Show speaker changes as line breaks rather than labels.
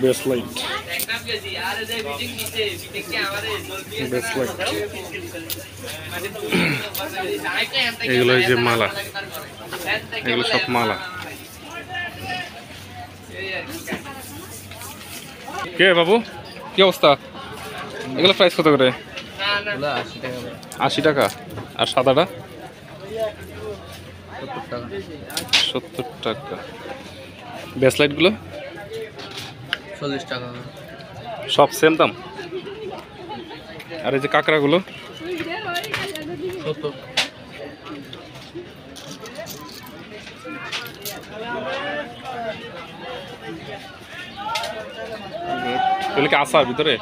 Bracelet bracelet এগুলো এই যে মালা, এগুলো সব মালা। কে বাবু কি অবস্থা? এগুলো প্রাইস কত করে? 80 টাকা। আর সাদাটা 70 টাকা। ব্রেসলাইট গুলো
40 টাকা।
সব সেম দাম। আর এই যে কাঁকড়া গুলো
70।
এগুলো কি আসার ভিতরে?